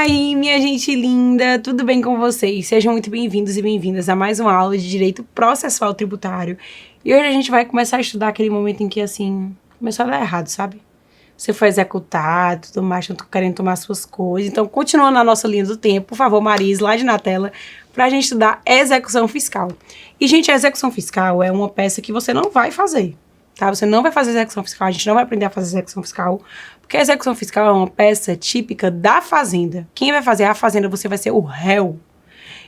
aí, minha gente linda, tudo bem com vocês? Sejam muito bem-vindos e bem-vindas a mais uma aula de Direito Processual Tributário. E hoje a gente vai começar a estudar aquele momento em que, assim, começou a dar errado, sabe? Você foi executado, tudo mais, estão querendo tomar suas coisas. Então, continuando na nossa linha do tempo, por favor, Maria, slide na tela, pra gente estudar execução fiscal. E, gente, a execução fiscal é uma peça que você não vai fazer, tá? Você não vai fazer execução fiscal, a gente não vai aprender a fazer execução fiscal, porque a execução fiscal é uma peça típica da fazenda. Quem vai fazer a fazenda, você vai ser o réu.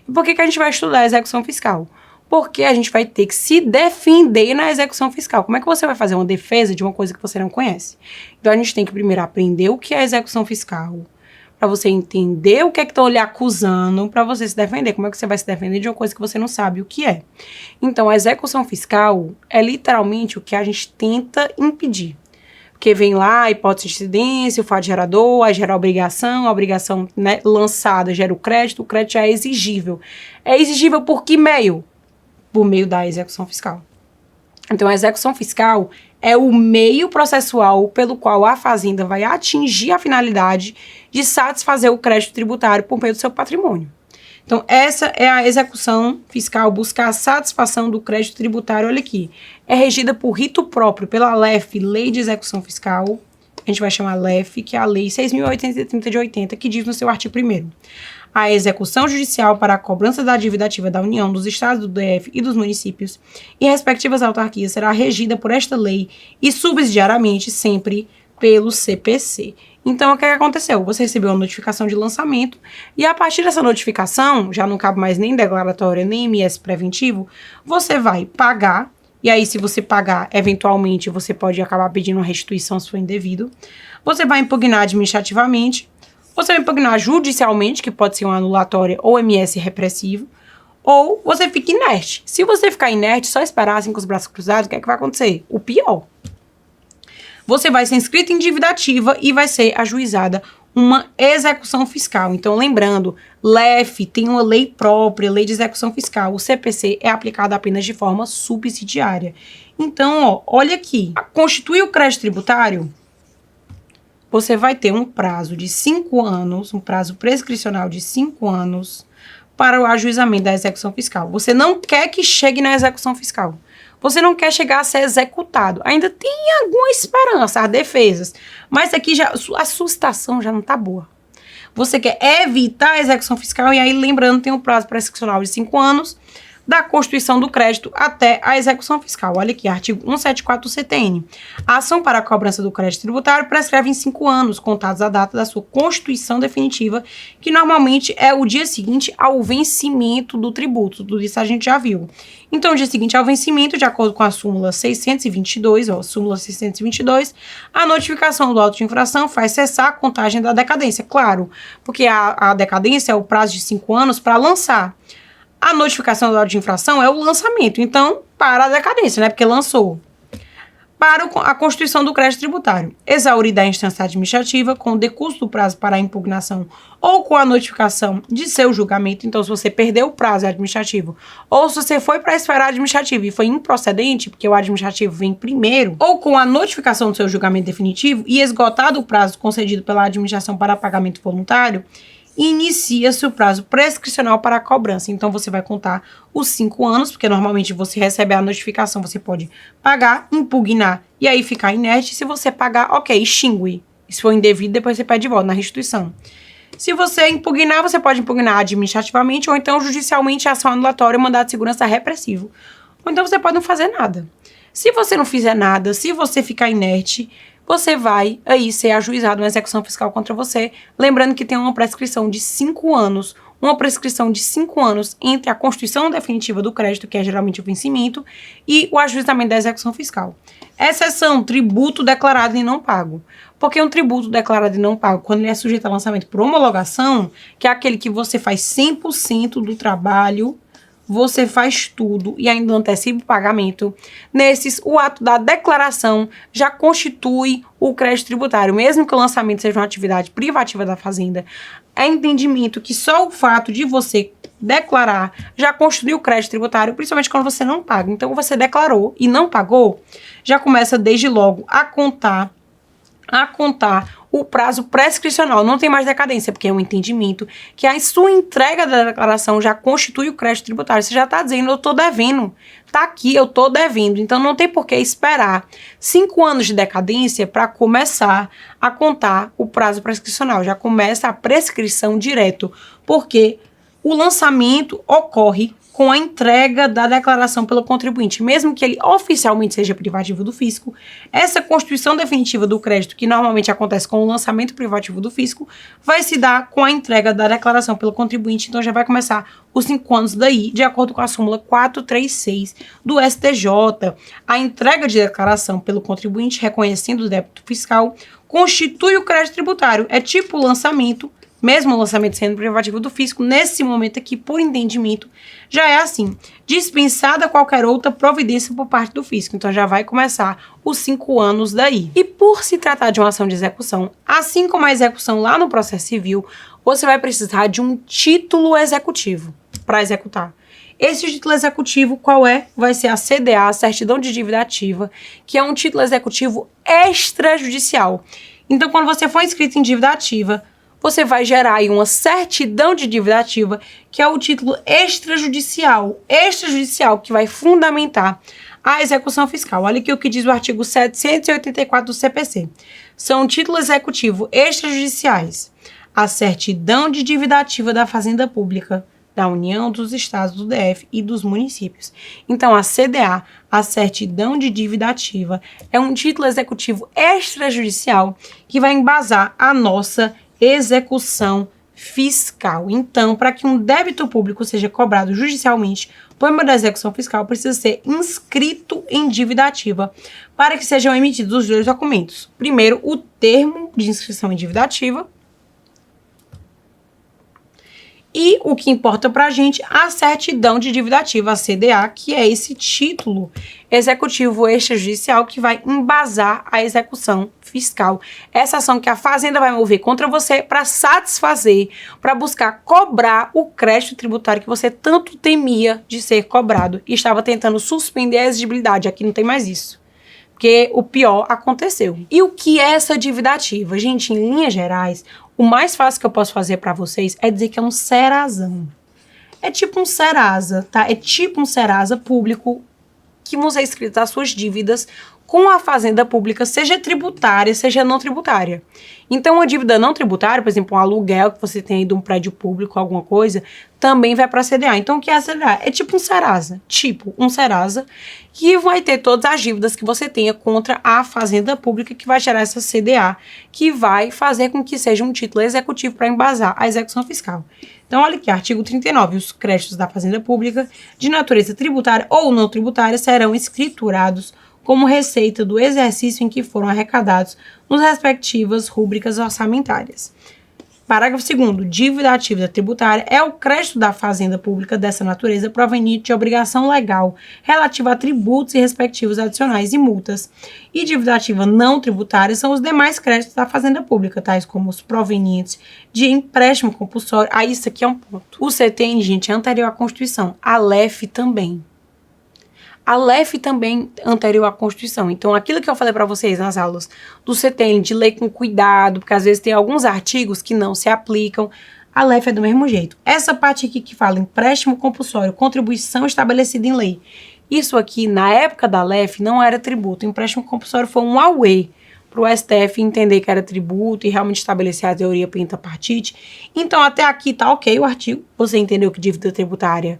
E por que a gente vai estudar a execução fiscal? Porque a gente vai ter que se defender na execução fiscal. Como é que você vai fazer uma defesa de uma coisa que você não conhece? Então, a gente tem que primeiro aprender o que é execução fiscal, para você entender o que é que estão lhe acusando, para você se defender. Como é que você vai se defender de uma coisa que você não sabe o que é? Então, a execução fiscal é literalmente o que a gente tenta impedir. Porque vem lá a hipótese de incidência, o fato gerador, aí gera a obrigação, né, lançada gera o crédito já é exigível. É exigível por que meio? Por meio da execução fiscal. Então, a execução fiscal é o meio processual pelo qual a fazenda vai atingir a finalidade de satisfazer o crédito tributário por meio do seu patrimônio. Então, essa é a execução fiscal, buscar a satisfação do crédito tributário. Olha aqui, é regida por rito próprio pela LEF, Lei de Execução Fiscal, a gente vai chamar LEF, que é a Lei 6.830 de 80, que diz no seu artigo 1º. A execução judicial para a cobrança da dívida ativa da União, dos Estados, do DF e dos municípios e respectivas autarquias será regida por esta lei e subsidiariamente sempre pelo CPC. Então, o que aconteceu? Você recebeu uma notificação de lançamento e a partir dessa notificação, já não cabe mais nem declaratória, nem IMS preventivo, você vai pagar, e aí se você pagar, eventualmente, você pode acabar pedindo uma restituição se for indevido, você vai impugnar administrativamente, você vai impugnar judicialmente, que pode ser uma anulatória ou MS repressivo, ou você fica inerte. Se você ficar inerte, só esperar assim com os braços cruzados, o que é que vai acontecer? O pior. Você vai ser inscrito em dívida ativa e vai ser ajuizada uma execução fiscal. Então, lembrando, LEF tem uma lei própria, lei de execução fiscal. O CPC é aplicado apenas de forma subsidiária. Então, ó, olha aqui. Constituir o crédito tributário, você vai ter um prazo de 5 anos, um prazo prescricional de 5 anos para o ajuizamento da execução fiscal. Você não quer que chegue na execução fiscal. Você não quer chegar a ser executado. Ainda tem alguma esperança, as defesas. Mas aqui já, a sua situação já não está boa. Você quer evitar a execução fiscal e aí, lembrando, tem um prazo prescricional de 5 anos da constituição do crédito até a execução fiscal. Olha aqui, artigo 174 do CTN. A ação para a cobrança do crédito tributário prescreve em 5 anos, contados a data da sua constituição definitiva, que normalmente é o dia seguinte ao vencimento do tributo. Tudo isso a gente já viu. Então, o dia seguinte ao vencimento, de acordo com a súmula 622, a notificação do auto de infração faz cessar a contagem da decadência. Claro, porque a decadência é o prazo de 5 anos para lançar. A notificação do auto de infração é o lançamento. Então, para a decadência, né? Porque lançou. Para a constituição do crédito tributário. Exaurida a instância administrativa, com o decurso do prazo para a impugnação ou com a notificação de seu julgamento. Então, se você perdeu o prazo administrativo, ou se você foi para a esfera administrativa e foi improcedente, porque o administrativo vem primeiro, ou com a notificação do seu julgamento definitivo e esgotado o prazo concedido pela administração para pagamento voluntário, inicia-se o prazo prescricional para a cobrança. Então, você vai contar os 5 anos, porque normalmente você recebe a notificação, você pode pagar, impugnar e aí ficar inerte. Se você pagar, ok, extingue. Se for indevido, depois você pede de volta na restituição. Se você impugnar, você pode impugnar administrativamente ou então judicialmente a ação anulatória, mandado de segurança repressivo. Ou então você pode não fazer nada. Se você não fizer nada, se você ficar inerte, você vai aí ser ajuizado uma execução fiscal contra você, lembrando que tem uma prescrição de 5 anos, entre a constituição definitiva do crédito, que é geralmente o vencimento, e o ajuizamento da execução fiscal. Exceção, tributo declarado e não pago. Porque um tributo declarado e não pago, quando ele é sujeito a lançamento por homologação, que é aquele que você faz 100% do trabalho, você faz tudo e ainda antecipa o pagamento. Nesses, o ato da declaração já constitui o crédito tributário. Mesmo que o lançamento seja uma atividade privativa da fazenda, é entendimento que só o fato de você declarar já constitui o crédito tributário, principalmente quando você não paga. Então, você declarou e não pagou, já começa desde logo a contar a contar o prazo prescricional. Não tem mais decadência, porque é um entendimento que a sua entrega da declaração já constitui o crédito tributário. Você já está dizendo, eu estou devendo. Está aqui, eu estou devendo. Então, não tem por que esperar 5 anos de decadência para começar a contar o prazo prescricional. Já começa a prescrição direto, porque o lançamento ocorre com a entrega da declaração pelo contribuinte, mesmo que ele oficialmente seja privativo do fisco. Essa constituição definitiva do crédito, que normalmente acontece com o lançamento privativo do fisco, vai se dar com a entrega da declaração pelo contribuinte. Então já vai começar os 5 anos daí, de acordo com a súmula 436 do STJ. A entrega de declaração pelo contribuinte reconhecendo o débito fiscal constitui o crédito tributário. É tipo o lançamento, mesmo o lançamento sendo privativo do fisco, nesse momento aqui, por entendimento, já é assim, dispensada qualquer outra providência por parte do fisco. Então, já vai começar os 5 anos daí. E por se tratar de uma ação de execução, assim como a execução lá no processo civil, você vai precisar de um título executivo para executar. Esse título executivo, qual é? Vai ser a CDA, a Certidão de Dívida Ativa, que é um título executivo extrajudicial. Então, quando você for inscrito em dívida ativa, você vai gerar aí uma certidão de dívida ativa, que é o título extrajudicial, que vai fundamentar a execução fiscal. Olha aqui o que diz o artigo 784 do CPC. São títulos executivos extrajudiciais: a certidão de dívida ativa da Fazenda Pública, da União, dos Estados, do DF e dos municípios. Então, a CDA, a Certidão de Dívida Ativa, é um título executivo extrajudicial que vai embasar a nossa execução fiscal. Então, para que um débito público seja cobrado judicialmente por meio da execução fiscal, precisa ser inscrito em dívida ativa para que sejam emitidos os 2 documentos. Primeiro, o termo de inscrição em dívida ativa e, o que importa para a gente, a certidão de dívida ativa, a CDA, que é esse título executivo extrajudicial que vai embasar a execução fiscal. Essa ação que a Fazenda vai mover contra você para satisfazer, para buscar cobrar o crédito tributário que você tanto temia de ser cobrado e estava tentando suspender a exigibilidade. Aqui não tem mais isso, porque o pior aconteceu. E o que é essa dívida ativa? Gente, em linhas gerais, o mais fácil que eu posso fazer para vocês é dizer que é um Serasão. É tipo um Serasa, tá? É tipo um Serasa público que vão ser escritas as suas dívidas com a Fazenda Pública, seja tributária, seja não tributária. Então, uma dívida não tributária, por exemplo, um aluguel que você tem aí de um prédio público, alguma coisa, também vai para a CDA. Então, o que é a CDA? É tipo um Serasa, que vai ter todas as dívidas que você tenha contra a Fazenda Pública, que vai gerar essa CDA, que vai fazer com que seja um título executivo para embasar a execução fiscal. Então, olha aqui, artigo 39, os créditos da Fazenda Pública, de natureza tributária ou não tributária, serão escriturados como receita do exercício em que foram arrecadados nos respectivas rúbricas orçamentárias. Parágrafo 2º. Dívida ativa tributária é o crédito da Fazenda Pública dessa natureza proveniente de obrigação legal relativa a tributos e respectivos adicionais e multas. E dívida ativa não tributária são os demais créditos da Fazenda Pública, tais como os provenientes de empréstimo compulsório. Ah, isso aqui é um ponto. O CTN, gente, é anterior à Constituição. A LEF também. A LEF também anterior à Constituição. Então, aquilo que eu falei para vocês nas aulas do CTN, de ler com cuidado, porque às vezes tem alguns artigos que não se aplicam, a LEF é do mesmo jeito. Essa parte aqui que fala empréstimo compulsório, contribuição estabelecida em lei. Isso aqui, na época da LEF, não era tributo. O empréstimo compulsório foi um auê para o STF entender que era tributo e realmente estabelecer a teoria pentapartite. Então, até aqui tá ok o artigo. Você entendeu que dívida tributária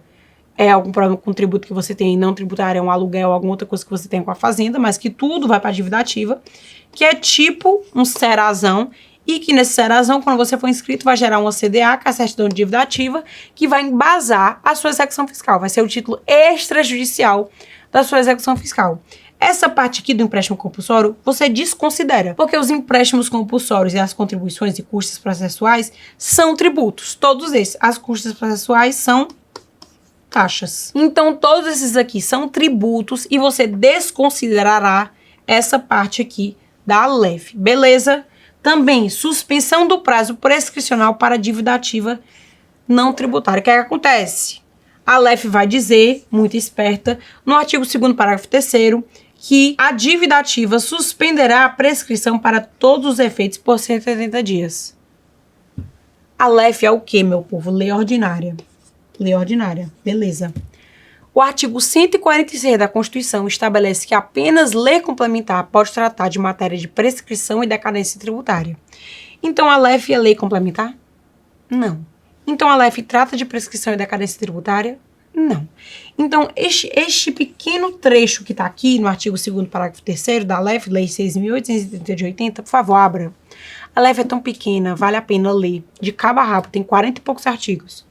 é algum problema com o tributo que você tem, não tributário é um aluguel, alguma outra coisa que você tem com a Fazenda, mas que tudo vai para a dívida ativa, que é tipo um Serasão, e que nesse Serasão, quando você for inscrito, vai gerar uma CDA, que é a certidão de dívida ativa, que vai embasar a sua execução fiscal, vai ser o título extrajudicial da sua execução fiscal. Essa parte aqui do empréstimo compulsório, você desconsidera, porque os empréstimos compulsórios e as contribuições e custas processuais são tributos, todos esses. As custas processuais são taxas. Então, todos esses aqui são tributos e você desconsiderará essa parte aqui da LEF, beleza? Também, suspensão do prazo prescricional para dívida ativa não tributária. O que é que acontece? A LEF vai dizer, muito esperta, no artigo 2º, parágrafo 3º, que a dívida ativa suspenderá a prescrição para todos os efeitos por 180 dias. A LEF é o quê, meu povo? Lei ordinária. Lei ordinária. Beleza. O artigo 146 da Constituição estabelece que apenas lei complementar pode tratar de matéria de prescrição e decadência tributária. Então, a LEF é lei complementar? Não. Então, a LEF trata de prescrição e decadência tributária? Não. Então, este pequeno trecho que está aqui no artigo 2º, parágrafo 3º da LEF, Lei 6.830 de 80, por favor, abra. A LEF é tão pequena, vale a pena ler. De cabo a rabo, tem 40 e poucos artigos.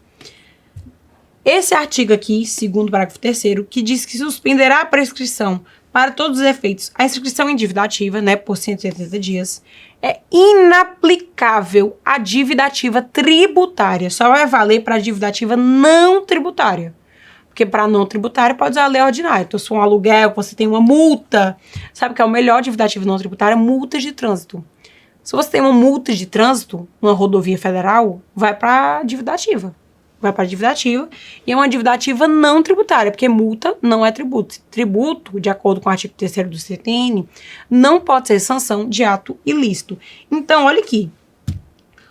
Esse artigo aqui, 2º, parágrafo 3º, que diz que suspenderá a prescrição para todos os efeitos a inscrição em dívida ativa, né, por 180 dias, é inaplicável à dívida ativa tributária. Só vai valer para a dívida ativa não tributária. Porque para não tributária pode usar a lei ordinária. Então, se for um aluguel, você tem uma multa. Sabe que é o melhor dívida ativa não tributária? Multas de trânsito. Se você tem uma multa de trânsito, numa rodovia federal, vai para a dívida ativa. Vai para a dívida ativa e é uma dívida ativa não tributária, porque multa não é tributo. Tributo, de acordo com o artigo 3º do CTN, não pode ser sanção de ato ilícito. Então, olha aqui.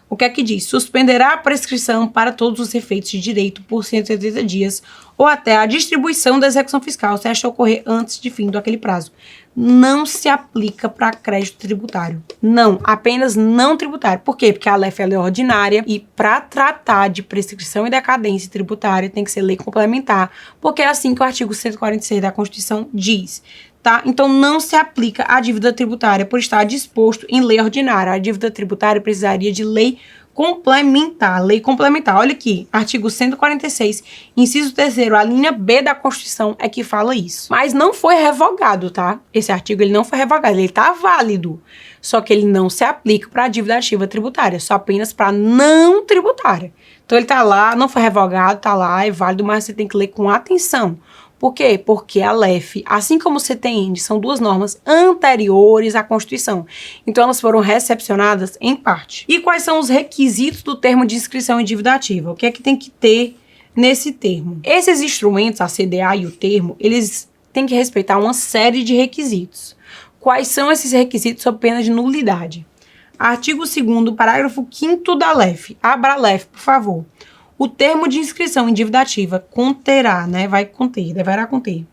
O que é que diz? Suspenderá a prescrição para todos os efeitos de direito por 180 dias ou até a distribuição da execução fiscal, se esta ocorrer antes de fim daquele prazo. Não se aplica para crédito tributário. Não, apenas não tributário. Por quê? Porque a LEF é lei ordinária e para tratar de prescrição e decadência tributária tem que ser lei complementar, porque é assim que o artigo 146 da Constituição diz. Tá? Então, não se aplica à dívida tributária por estar disposto em lei ordinária. A dívida tributária precisaria de lei complementar. Lei complementar. Olha aqui, artigo 146, inciso 3º, a linha B da Constituição é que fala isso. Mas não foi revogado, tá? Esse artigo ele não foi revogado, ele tá válido. Só que ele não se aplica para a dívida ativa tributária, só apenas para não tributária. Então, ele tá lá, não foi revogado, tá lá, é válido, mas você tem que ler com atenção. Por quê? Porque a LEF, assim como o CTN, são duas normas anteriores à Constituição. Então, elas foram recepcionadas em parte. E quais são os requisitos do termo de inscrição em dívida ativa? O que é que tem que ter nesse termo? Esses instrumentos, a CDA e o termo, eles têm que respeitar uma série de requisitos. Quais são esses requisitos sob pena de nulidade? Artigo 2º, parágrafo 5º da LEF. Abra a LEF, por favor. O termo de inscrição em dívida ativa conterá, né, deverá conter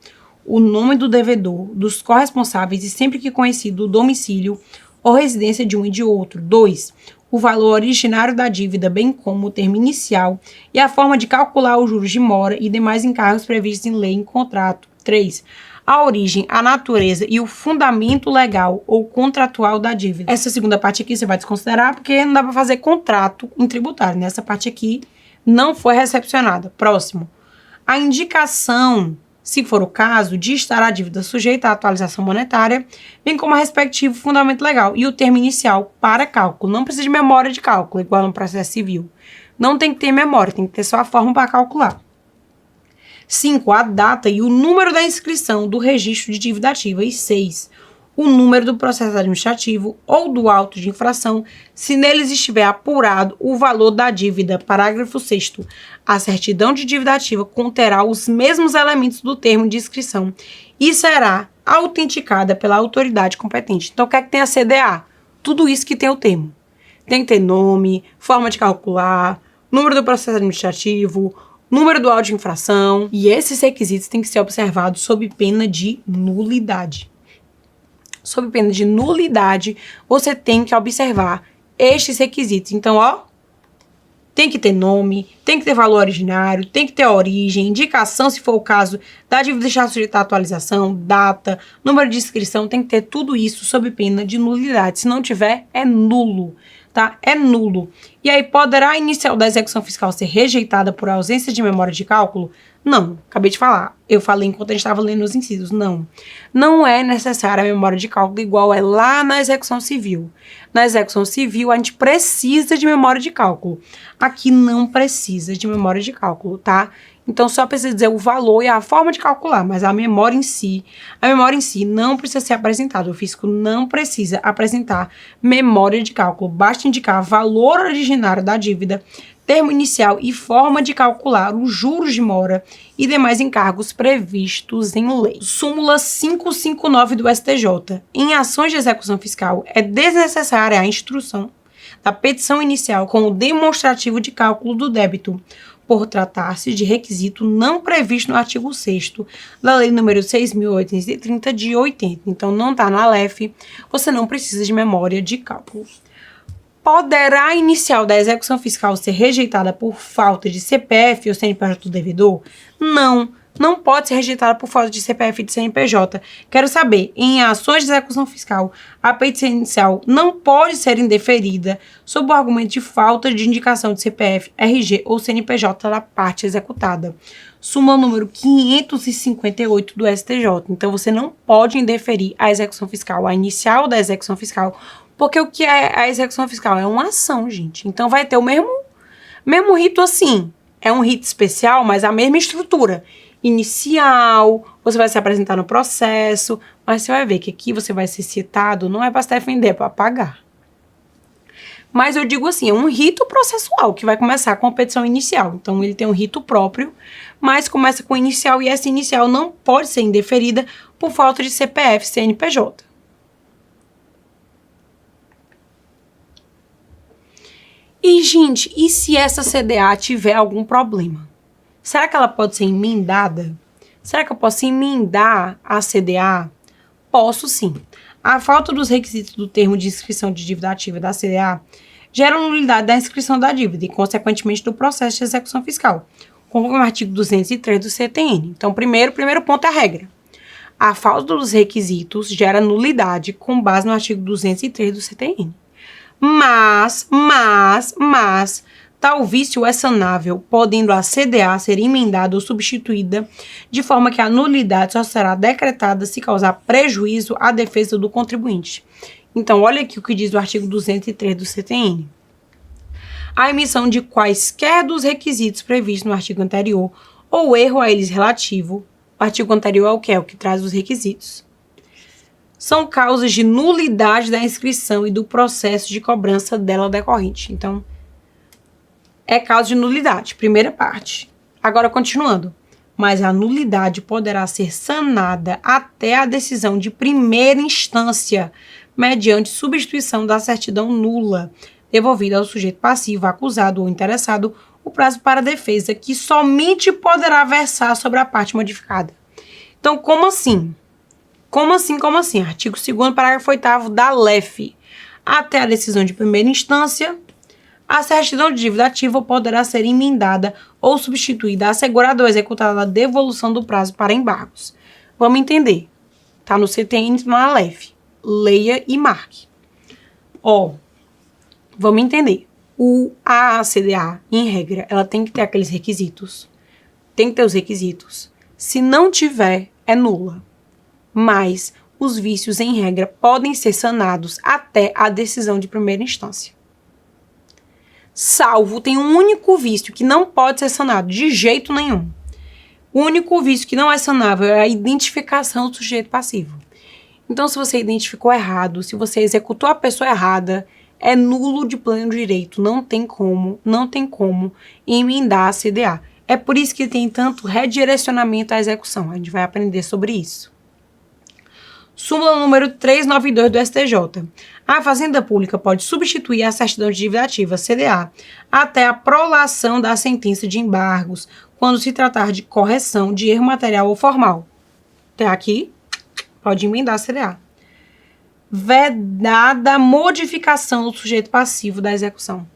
o nome do devedor, dos corresponsáveis e sempre que conhecido o domicílio ou residência de um e de outro. 2. O valor originário da dívida, bem como o termo inicial e a forma de calcular os juros de mora e demais encargos previstos em lei e em contrato. 3. A origem, a natureza e o fundamento legal ou contratual da dívida. Essa segunda parte aqui você vai desconsiderar porque não dá para fazer contrato em tributário. Nessa parte aqui não foi recepcionada. Próximo. A indicação, se for o caso, de estar a dívida sujeita à atualização monetária, bem como a respectivo fundamento legal e o termo inicial para cálculo. Não precisa de memória de cálculo, igual no processo civil. Não tem que ter memória, tem que ter só a forma para calcular. 5. A data e o número da inscrição do registro de dívida ativa. E 6. O número do processo administrativo ou do auto de infração, se neles estiver apurado o valor da dívida. Parágrafo 6º. A certidão de dívida ativa conterá os mesmos elementos do termo de inscrição e será autenticada pela autoridade competente. Então, o que é que tem a CDA? Tudo isso que tem o termo. Tem que ter nome, forma de calcular, número do processo administrativo, número do auto de infração. E esses requisitos têm que ser observados sob pena de nulidade. Sob pena de nulidade, você tem que observar estes requisitos. Então, ó, tem que ter nome, tem que ter valor originário, tem que ter origem, indicação, se for o caso, da dívida deixar sujeita à atualização, data, número de inscrição, tem que ter tudo isso sob pena de nulidade. Se não tiver, é nulo, tá? É nulo. E aí, poderá a inicial da execução fiscal ser rejeitada por ausência de memória de cálculo? Não, acabei de falar. Eu falei enquanto a gente estava lendo os incisos. Não. Não é necessária a memória de cálculo igual é lá na execução civil. Na execução civil, a gente precisa de memória de cálculo. Aqui não precisa de memória de cálculo, tá? Então, só precisa dizer o valor e a forma de calcular, mas a memória em si não precisa ser apresentada. O fisco não precisa apresentar memória de cálculo. Basta indicar valor originário da dívida, termo inicial e forma de calcular os juros de mora e demais encargos previstos em lei. Súmula 559 do STJ. Em ações de execução fiscal, é desnecessária a instrução da petição inicial com o demonstrativo de cálculo do débito, por tratar-se de requisito não previsto no artigo 6º da Lei nº 6.830 de 80. Então, não está na LEF, você não precisa de memória de cálculo. Poderá a inicial da execução fiscal ser rejeitada por falta de CPF ou CNPJ do devedor? Não pode ser rejeitada por falta de CPF e de CNPJ. Quero saber, em ações de execução fiscal, a petição inicial não pode ser indeferida sob o argumento de falta de indicação de CPF, RG ou CNPJ da parte executada. Súmula número 558 do STJ. Então, você não pode indeferir a execução fiscal, a inicial da execução fiscal, porque o que é a execução fiscal? É uma ação, gente. Então, vai ter o mesmo rito assim. É um rito especial, mas a mesma estrutura. Inicial, você vai se apresentar no processo, mas você vai ver que aqui você vai ser citado, não é para se defender, é para pagar. Mas eu digo assim, é um rito processual que vai começar com a petição inicial. Então, ele tem um rito próprio, mas começa com inicial e essa inicial não pode ser indeferida por falta de CPF, CNPJ. E, gente, e se essa CDA tiver algum problema? Será que ela pode ser emendada? Será que eu posso emendar a CDA? Posso sim. A falta dos requisitos do termo de inscrição de dívida ativa da CDA gera nulidade da inscrição da dívida e, consequentemente, do processo de execução fiscal, conforme o artigo 203 do CTN. Então, primeiro ponto é a regra. A falta dos requisitos gera nulidade com base no artigo 203 do CTN. Mas, tal vício é sanável, podendo a CDA ser emendada ou substituída, de forma que a nulidade só será decretada se causar prejuízo à defesa do contribuinte. Então, olha aqui o que diz o artigo 203 do CTN. A emissão de quaisquer dos requisitos previstos no artigo anterior ou erro a eles relativo, o artigo anterior é o que? É o que traz os requisitos. São causas de nulidade da inscrição e do processo de cobrança dela decorrente. Então, é causa de nulidade, primeira parte. Agora, continuando. Mas a nulidade poderá ser sanada até a decisão de primeira instância, mediante substituição da certidão nula, devolvida ao sujeito passivo, acusado ou interessado, o prazo para a defesa, que somente poderá versar sobre a parte modificada. Então, como assim? Como assim? Artigo 2º, parágrafo 8º da LEF. Até a decisão de primeira instância, a certidão de dívida ativa poderá ser emendada ou substituída, assegurada ou executada a devolução do prazo para embargos. Vamos entender. Tá no CTN, na LEF. Leia e marque. Vamos entender. A CDA, em regra, ela tem que ter aqueles requisitos. Tem que ter os requisitos. Se não tiver, é nula. Mas os vícios, em regra, podem ser sanados até a decisão de primeira instância. Salvo, tem um único vício que não pode ser sanado, de jeito nenhum. O único vício que não é sanável é a identificação do sujeito passivo. Então, se você identificou errado, se você executou a pessoa errada, é nulo de pleno direito. Não tem como emendar a CDA. É por isso que tem tanto redirecionamento à execução. A gente vai aprender sobre isso. Súmula número 392 do STJ. A Fazenda Pública pode substituir a certidão de dívida ativa, CDA, até a prolação da sentença de embargos, quando se tratar de correção de erro material ou formal. Até aqui, pode emendar a CDA. Vedada a modificação do sujeito passivo da execução.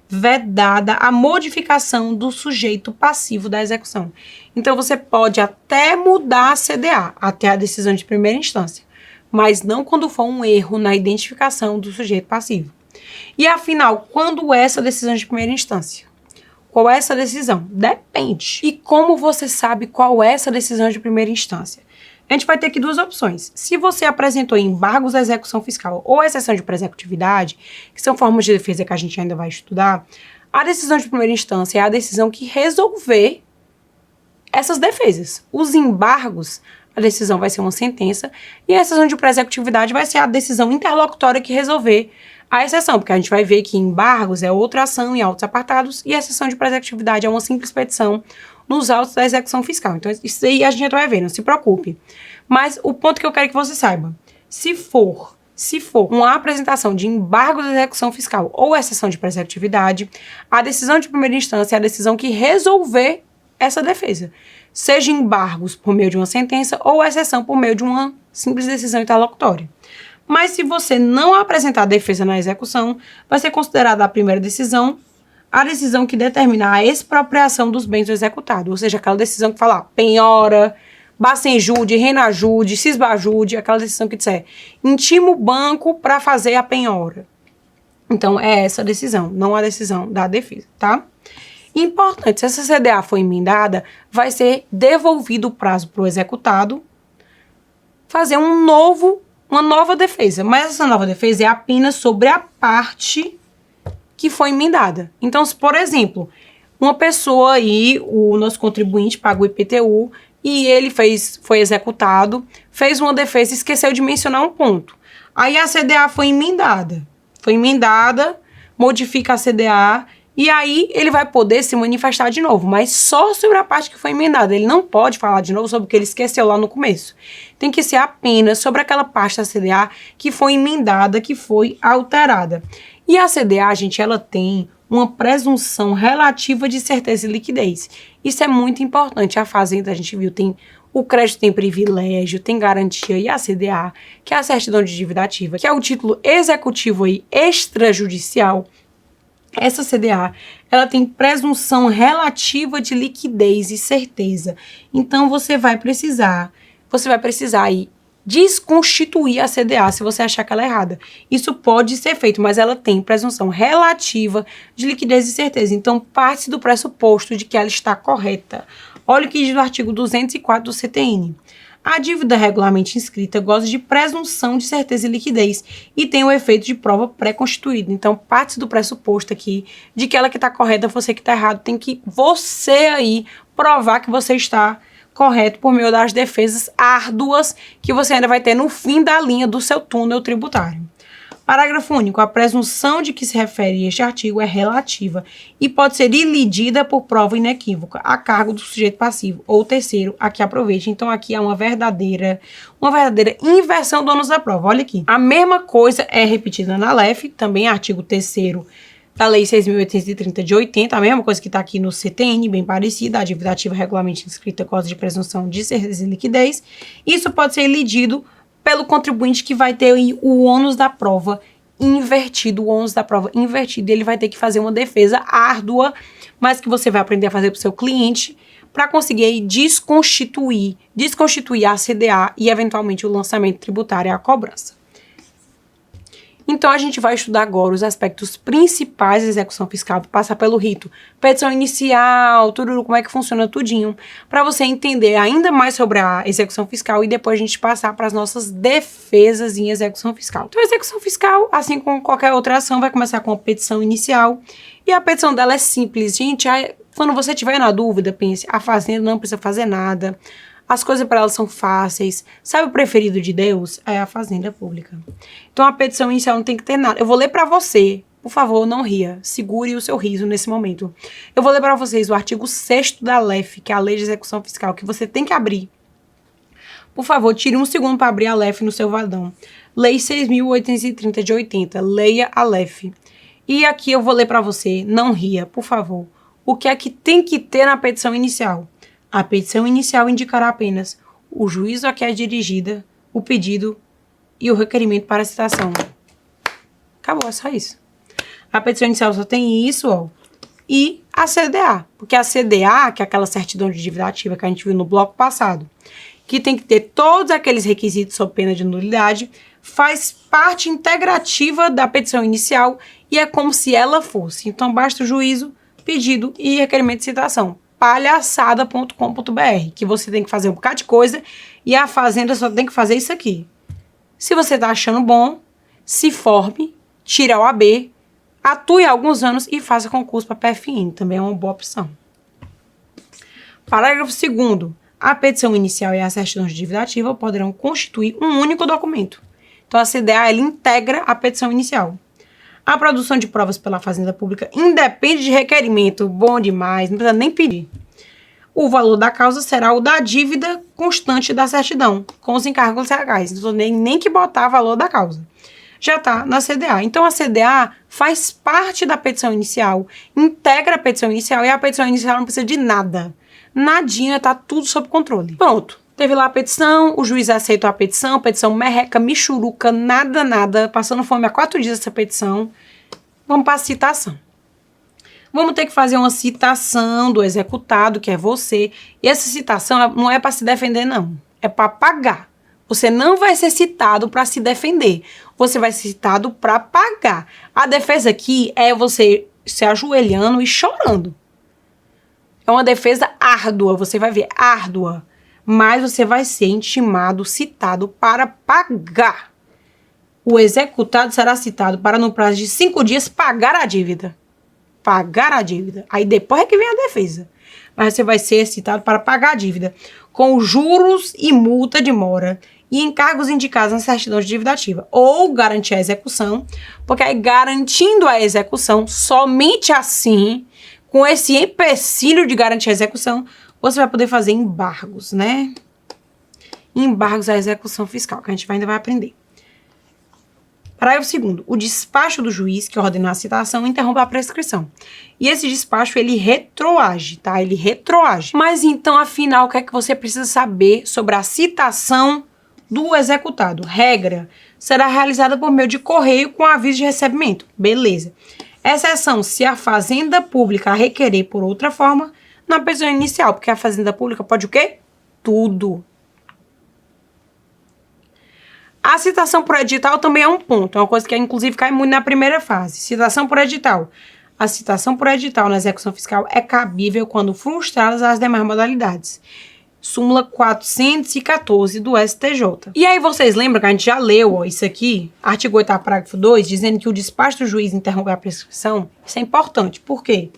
Vedada a modificação do sujeito passivo da execução. Então, você pode até mudar a CDA, até a decisão de primeira instância, mas não quando for um erro na identificação do sujeito passivo. E, afinal, quando é essa decisão de primeira instância? Qual é essa decisão? Depende. E como você sabe qual é essa decisão de primeira instância? A gente vai ter aqui duas opções. Se você apresentou embargos à execução fiscal ou exceção de pré-executividade, que são formas de defesa que a gente ainda vai estudar, a decisão de primeira instância é a decisão que resolver essas defesas. Os embargos, a decisão vai ser uma sentença, e a decisão de pré-executividade vai ser a decisão interlocutória que resolver A exceção, porque a gente vai ver que embargos é outra ação em autos apartados e a exceção de pré-executividade é uma simples petição nos autos da execução fiscal. Então, isso aí a gente vai ver, não se preocupe. Mas o ponto que eu quero que você saiba, se for uma apresentação de embargo da execução fiscal ou exceção de pré-executividade, a decisão de primeira instância é a decisão que resolver essa defesa. Seja embargos por meio de uma sentença ou exceção por meio de uma simples decisão interlocutória. Mas se você não apresentar a defesa na execução, vai ser considerada a primeira decisão a decisão que determina a expropriação dos bens do executado. Ou seja, aquela decisão que fala penhora, Bacenjude, Renajude, Cisbajude, aquela decisão que disser intima o banco para fazer a penhora. Então, é essa a decisão, não a decisão da defesa, tá? Importante, se essa CDA for emendada, vai ser devolvido o prazo para o executado fazer uma nova defesa. Mas essa nova defesa é apenas sobre a parte que foi emendada. Então, se, por exemplo, uma pessoa aí, o nosso contribuinte paga o IPTU e ele foi executado, fez uma defesa e esqueceu de mencionar um ponto. Aí a CDA foi emendada, modifica a CDA e aí ele vai poder se manifestar de novo, mas só sobre a parte que foi emendada. Ele não pode falar de novo sobre o que ele esqueceu lá no começo. Tem que ser apenas sobre aquela parte da CDA que foi emendada, que foi alterada. E a CDA, gente, ela tem uma presunção relativa de certeza e liquidez. Isso é muito importante. A Fazenda, a gente viu, o crédito tem privilégio, tem garantia, e a CDA, que é a certidão de dívida ativa, que é o título executivo aí, extrajudicial. Essa CDA, ela tem presunção relativa de liquidez e certeza. Então, você vai precisar aí desconstituir a CDA se você achar que ela é errada. Isso pode ser feito, mas ela tem presunção relativa de liquidez e certeza. Então, parte do pressuposto de que ela está correta. Olha o que diz o artigo 204 do CTN. A dívida regularmente inscrita goza de presunção de certeza e liquidez e tem o efeito de prova pré-constituída. Então, parte do pressuposto aqui de que ela que está correta, você que está errado, tem que você aí provar que você está correto por meio das defesas árduas que você ainda vai ter no fim da linha do seu túnel tributário. Parágrafo único. A presunção de que se refere este artigo é relativa e pode ser ilidida por prova inequívoca a cargo do sujeito passivo ou terceiro a que aproveite. Então, aqui há uma verdadeira inversão do ônus da prova. Olha aqui. A mesma coisa é repetida na LEF, também artigo 3º da Lei 6.830 de 80, a mesma coisa que está aqui no CTN, bem parecida, a dívida ativa regularmente inscrita goza de presunção de certeza e liquidez. Isso pode ser elidido pelo contribuinte que vai ter o ônus da prova invertido, ele vai ter que fazer uma defesa árdua, mas que você vai aprender a fazer para o seu cliente, para conseguir aí desconstituir a CDA e, eventualmente, o lançamento tributário e a cobrança. Então, a gente vai estudar agora os aspectos principais da execução fiscal, passar pelo rito, petição inicial, tudo, como é que funciona tudinho, para você entender ainda mais sobre a execução fiscal e depois a gente passar para as nossas defesas em execução fiscal. Então, a execução fiscal, assim como qualquer outra ação, vai começar com a petição inicial e a petição dela é simples. Gente, quando você tiver na dúvida, pense, a Fazenda não precisa fazer nada, as coisas para elas são fáceis. Sabe o preferido de Deus? É a Fazenda Pública. Então, a petição inicial não tem que ter nada. Eu vou ler para você. Por favor, não ria. Segure o seu riso nesse momento. Eu vou ler para vocês o artigo 6º da LEF, que é a Lei de Execução Fiscal, que você tem que abrir. Por favor, tire um segundo para abrir a LEF no seu vadão. Lei 6.830 de 80. Leia a LEF. E aqui eu vou ler para você. Não ria, por favor. O que é que tem que ter na petição inicial? A petição inicial indicará apenas o juízo a que é dirigida, o pedido e o requerimento para a citação. Acabou, é só isso. A petição inicial só tem isso, ó, e a CDA. Porque a CDA, que é aquela certidão de dívida ativa que a gente viu no bloco passado, que tem que ter todos aqueles requisitos sob pena de nulidade, faz parte integrativa da petição inicial e é como se ela fosse. Então, basta o juízo, pedido e requerimento de citação. palhaçada.com.br, que você tem que fazer um bocado de coisa e a Fazenda só tem que fazer isso aqui. Se você tá achando bom, se forme, tire a OAB, atue alguns anos e faça concurso para PFN, também é uma boa opção. Parágrafo 2º. A petição inicial e a certidão de dívida ativa poderão constituir um único documento. Então, a CDA, ela integra a petição inicial. A produção de provas pela Fazenda Pública independe de requerimento. Bom demais, não precisa nem pedir. O valor da causa será o da dívida constante da certidão, com os encargos legais. Não precisa nem que botar valor da causa. Já está na CDA. Então, a CDA faz parte da petição inicial, integra a petição inicial e a petição inicial não precisa de nada. Nadinha, tá tudo sob controle. Pronto. Teve lá a petição, o juiz aceitou a petição merreca, michuruca, nada, passando fome há 4 dias essa petição. Vamos para a citação. Vamos ter que fazer uma citação do executado, que é você. E essa citação não é para se defender, não. É para pagar. Você não vai ser citado para se defender. Você vai ser citado para pagar. A defesa aqui é você se ajoelhando e chorando. É uma defesa árdua, você vai ver, árdua. Mas você vai ser intimado, citado para pagar. O executado será citado para, no prazo de 5 dias, pagar a dívida. Pagar a dívida. Aí depois é que vem a defesa. Mas você vai ser citado para pagar a dívida, com juros e multa de mora e encargos indicados na certidão de dívida ativa. Ou garantir a execução, porque aí garantindo a execução, somente assim, com esse empecilho de garantir a execução, você vai poder fazer embargos, né? Embargos à execução fiscal, que a gente ainda vai aprender. Parágrafo 2º. O despacho do juiz que ordenou a citação interrompe a prescrição. E esse despacho, ele retroage, tá? Ele retroage. Mas então, afinal, o que é que você precisa saber sobre a citação do executado? Regra, será realizada por meio de correio com aviso de recebimento. Beleza. Exceção, se a Fazenda Pública a requerer por outra forma, na petição inicial, porque a Fazenda Pública pode o quê? Tudo. A citação por edital também é um ponto, é uma coisa que inclusive cai muito na primeira fase. Citação por edital. A citação por edital na execução fiscal é cabível quando frustradas as demais modalidades. Súmula 414 do STJ. E aí vocês lembram que a gente já leu isso aqui, artigo 8º, parágrafo 2, dizendo que o despacho do juiz interromper a prescrição? Isso é importante. Por quê?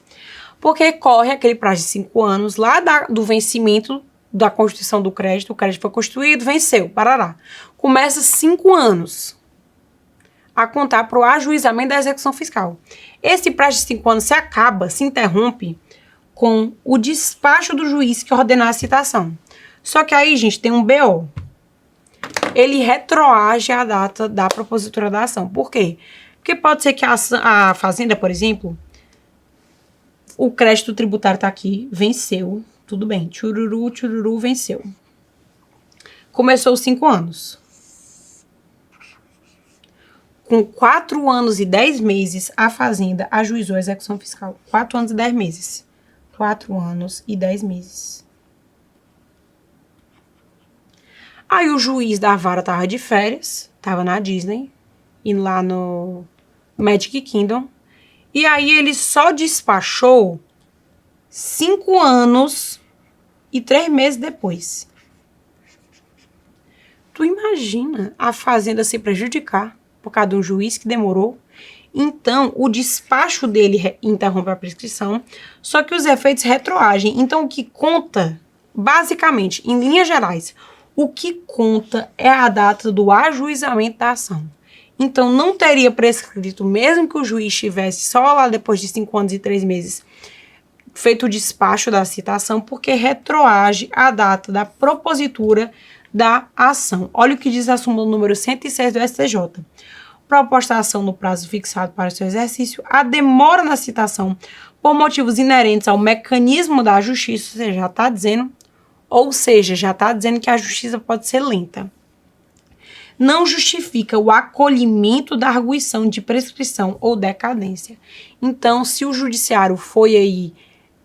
Porque corre aquele prazo de 5 anos lá do vencimento da constituição do crédito. O crédito foi constituído, venceu, parará. Começa 5 anos a contar para o ajuizamento da execução fiscal. Esse prazo de 5 anos se acaba, se interrompe com o despacho do juiz que ordenar a citação. Só que aí, gente, tem um BO. Ele retroage a data da propositura da ação. Por quê? Porque pode ser que a Fazenda, por exemplo, o crédito tributário está aqui, venceu, tudo bem, tchururu, venceu. Começou os 5 anos. Com 4 anos e 10 meses, a Fazenda ajuizou a execução fiscal. 4 anos e 10 meses. 4 anos e 10 meses. Aí o juiz da vara tava de férias, tava na Disney, indo lá no Magic Kingdom. E aí ele só despachou 5 anos e 3 meses depois. Tu imagina a Fazenda se prejudicar por causa de um juiz que demorou? Então, o despacho dele interrompe a prescrição, só que os efeitos retroagem. Então, o que conta, basicamente, em linhas gerais, o que conta é a data do ajuizamento da ação. Então, não teria prescrito, mesmo que o juiz estivesse só lá depois de 5 anos e 3 meses, feito o despacho da citação, porque retroage a data da propositura da ação. Olha o que diz a súmula número 106 do STJ. Proposta a ação no prazo fixado para o seu exercício, a demora na citação por motivos inerentes ao mecanismo da justiça, ou seja, já está dizendo que a justiça pode ser lenta. Não justifica o acolhimento da arguição de prescrição ou decadência. Então, se o judiciário foi aí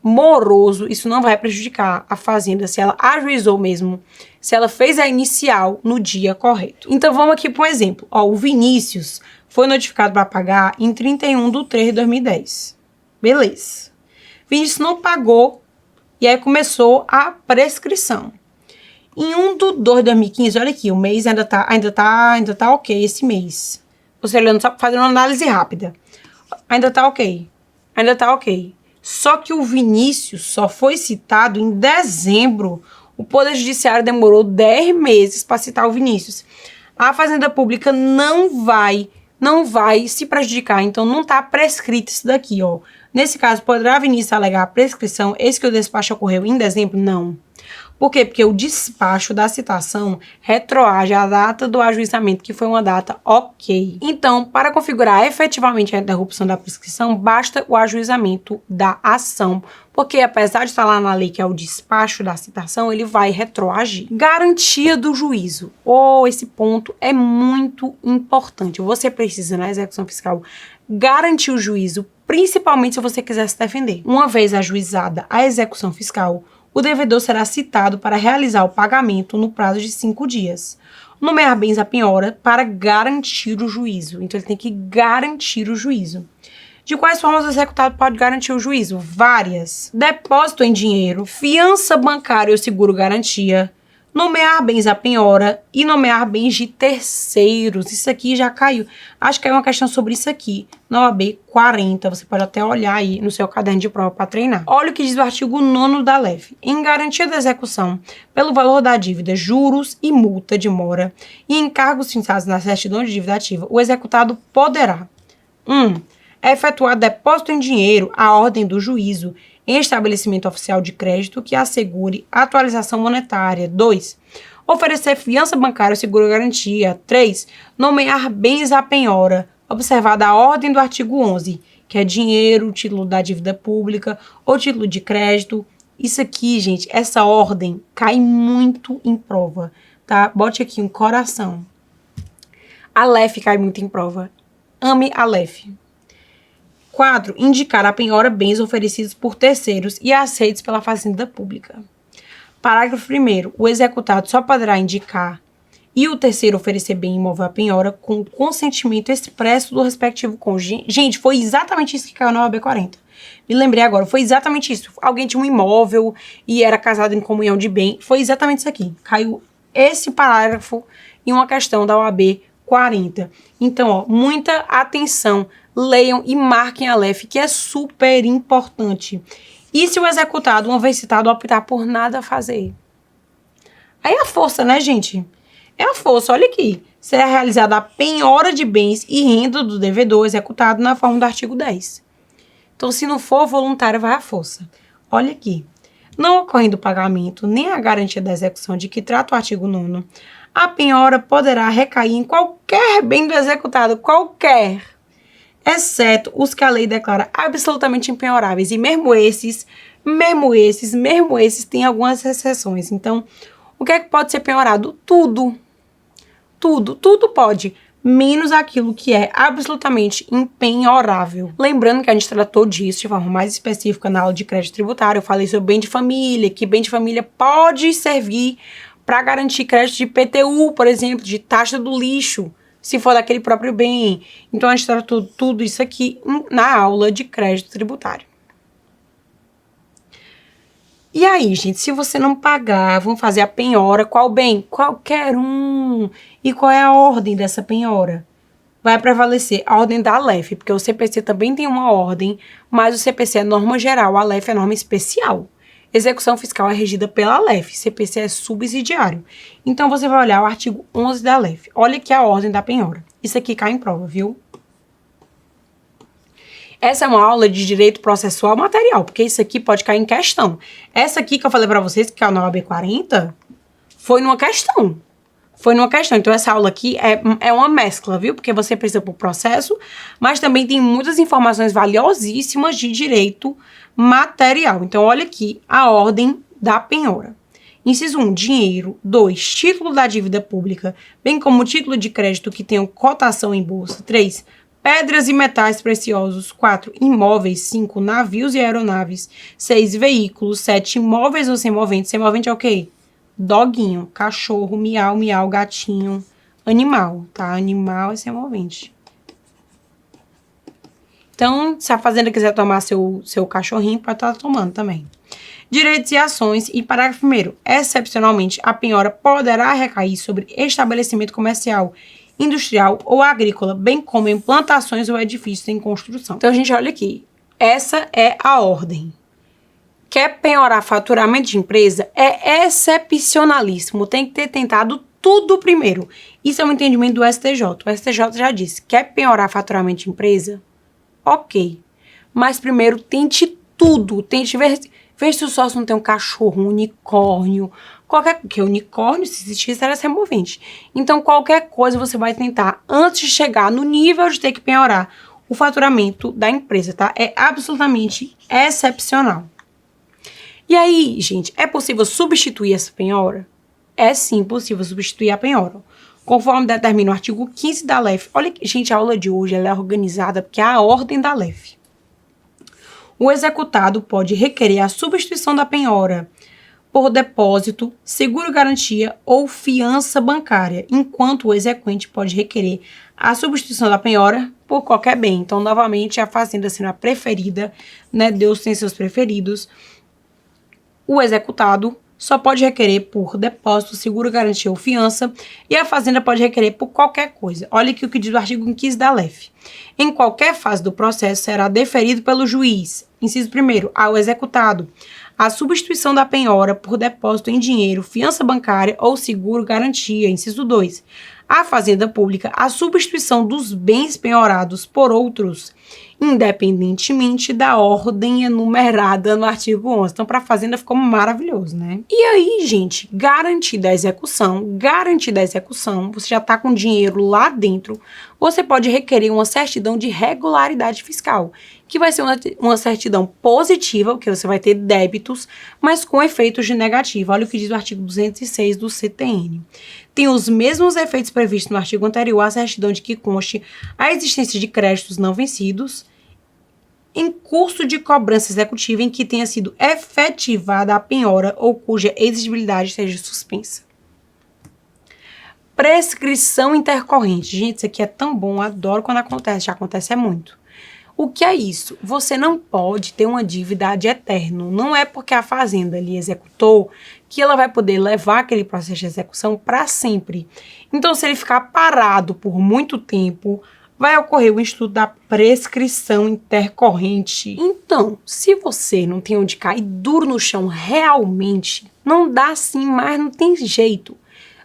moroso, isso não vai prejudicar a Fazenda se ela ajuizou mesmo, se ela fez a inicial no dia correto. Então, vamos aqui para um exemplo. Ó, o Vinícius foi notificado para pagar em 31/3/2010. Beleza. Vinícius não pagou e aí começou a prescrição. Em 1/2/2015, olha aqui, o mês ainda tá ok esse mês. Você olhando, só fazendo uma análise rápida. Ainda tá ok. Só que o Vinícius só foi citado em dezembro. O Poder Judiciário demorou 10 meses para citar o Vinícius. A Fazenda Pública não vai não vai se prejudicar. Então, não está prescrito isso daqui, ó. Nesse caso, poderá a Vinícius alegar a prescrição, eis que o despacho ocorreu em dezembro? Não. Por quê? Porque o despacho da citação retroage à data do ajuizamento, que foi uma data ok. Então, para configurar efetivamente a interrupção da prescrição, basta o ajuizamento da ação, porque apesar de estar lá na lei que é o despacho da citação, ele vai retroagir. Garantia do juízo. Esse ponto é muito importante. Você precisa, na execução fiscal, garantir o juízo, principalmente se você quiser se defender. Uma vez ajuizada a execução fiscal, o devedor será citado para realizar o pagamento no prazo de 5 dias. Nomear bens à penhora para garantir o juízo. Então, ele tem que garantir o juízo. De quais formas o executado pode garantir o juízo? Várias. Depósito em dinheiro, fiança bancária ou seguro-garantia, nomear bens à penhora e nomear bens de terceiros. Isso aqui já caiu. Acho que é uma questão sobre isso aqui, na OAB 40. Você pode até olhar aí no seu caderno de prova para treinar. Olha o que diz o artigo 9º da LEF. Em garantia da execução, pelo valor da dívida, juros e multa de mora e encargos fixados na certidão de dívida ativa, o executado poderá: 1. Efetuar depósito em dinheiro à ordem do juízo em estabelecimento oficial de crédito que assegure atualização monetária. 2. Oferecer fiança bancária ou seguro-garantia. 3. Nomear bens à penhora, observada a ordem do artigo 11, que é dinheiro, título da dívida pública ou título de crédito. Isso aqui, gente, essa ordem cai muito em prova, tá? Bote aqui um coração. A LEF cai muito em prova. Ame a LEF. 4. Indicar a penhora bens oferecidos por terceiros e aceitos pela Fazenda Pública. Parágrafo 1º. O executado só poderá indicar e o terceiro oferecer bem imóvel à penhora com consentimento expresso do respectivo cônjuge. Gente, foi exatamente isso que caiu na OAB 40. Me lembrei agora, foi exatamente isso. Alguém tinha um imóvel e era casado em comunhão de bem. Foi exatamente isso aqui. Caiu esse parágrafo em uma questão da OAB 40. Então, ó, muita atenção. Leiam e marquem a LEF, que é super importante. E se o executado, uma vez citado, optar por nada fazer? Aí é a força, né, gente? É a força, olha aqui. Será realizada a penhora de bens e renda do devedor executado na forma do artigo 10. Então, se não for voluntário, vai à força. Olha aqui. Não ocorrendo o pagamento, nem a garantia da execução de que trata o artigo 9º, a penhora poderá recair em qualquer bem do executado, qualquer, exceto os que a lei declara absolutamente impenhoráveis. E mesmo esses têm algumas exceções. Então, o que é que pode ser penhorado? Tudo pode, menos aquilo que é absolutamente impenhorável. Lembrando que a gente tratou disso de forma mais específica na aula de crédito tributário. Eu falei sobre bem de família, que bem de família pode servir para garantir crédito de IPTU, por exemplo, de taxa do lixo, se for daquele próprio bem. Então, a gente tratou tudo isso aqui na aula de crédito tributário. E aí, gente, se você não pagar, vão fazer a penhora, qual bem? Qualquer um. E qual é a ordem dessa penhora? Vai prevalecer a ordem da LEF, porque o CPC também tem uma ordem, mas o CPC é norma geral, a LEF é norma especial. Execução fiscal é regida pela LEF, CPC é subsidiário. Então, você vai olhar o artigo 11 da LEF. Olha aqui a ordem da penhora. Isso aqui cai em prova, viu? Essa é uma aula de direito processual material, porque isso aqui pode cair em questão. Essa aqui que eu falei pra vocês, que é a OAB 40, foi numa questão. Então, essa aula aqui é uma mescla, viu? Porque você precisa pro processo, mas também tem muitas informações valiosíssimas de direito material. Então, olha aqui a ordem da penhora. Inciso 1, dinheiro. 2, título da dívida pública, bem como título de crédito que tenham cotação em bolsa. 3, pedras e metais preciosos. 4, imóveis. 5, navios e aeronaves. 6, veículos. 7, imóveis ou semoventes. Semovente é o quê? Doguinho, cachorro, miau, miau, gatinho, animal, tá? Animal é semovente. Então, se a fazenda quiser tomar seu cachorrinho, pode estar tomando também. Direitos e ações. E parágrafo 1º. Excepcionalmente, a penhora poderá recair sobre estabelecimento comercial, industrial ou agrícola, bem como em plantações ou edifícios em construção. Então, a gente olha aqui. Essa é a ordem. Quer penhorar faturamento de empresa? É excepcionalíssimo. Tem que ter tentado tudo primeiro. Isso é um entendimento do STJ. O STJ já disse, quer penhorar faturamento de empresa? Ok. Mas primeiro tente tudo. Tente ver se o sócio não tem um cachorro, um unicórnio, porque unicórnio, se existisse, era removente. Então, qualquer coisa você vai tentar antes de chegar no nível de ter que penhorar o faturamento da empresa, tá? É absolutamente excepcional. E aí, gente, é possível substituir essa penhora? É sim possível substituir a penhora. Conforme determina o artigo 15 da LEF. Olha, gente, a aula de hoje ela é organizada porque é a ordem da LEF. O executado pode requerer a substituição da penhora por depósito, seguro-garantia ou fiança bancária, enquanto o exequente pode requerer a substituição da penhora por qualquer bem. Então, novamente, a fazenda sendo a preferida, né? Deus tem seus preferidos. O executado só pode requerer por depósito, seguro, garantia ou fiança, e a fazenda pode requerer por qualquer coisa. Olha aqui o que diz o artigo 15 da LEF. Em qualquer fase do processo será deferido pelo juiz, inciso 1º, ao executado, a substituição da penhora por depósito em dinheiro, fiança bancária ou seguro, garantia, inciso 2. A fazenda pública, a substituição dos bens penhorados por outros, independentemente da ordem enumerada no artigo 11. Então, para a fazenda ficou maravilhoso, né? E aí, gente, garantida a execução, você já está com dinheiro lá dentro, você pode requerer uma certidão de regularidade fiscal, que vai ser uma certidão positiva, porque você vai ter débitos, mas com efeitos de negativo. Olha o que diz o artigo 206 do CTN. Tem os mesmos efeitos previstos no artigo anterior à certidão de que conste a existência de créditos não vencidos em curso de cobrança executiva em que tenha sido efetivada a penhora ou cuja exigibilidade seja suspensa. Prescrição intercorrente. Gente, isso aqui é tão bom, eu adoro quando acontece, já acontece muito. O que é isso? Você não pode ter uma dívida ad eterno. Não é porque a fazenda ali executou que ela vai poder levar aquele processo de execução para sempre. Então, se ele ficar parado por muito tempo, vai ocorrer o instituto da prescrição intercorrente. Então, se você não tem onde cair duro no chão realmente, não dá assim, mas não tem jeito.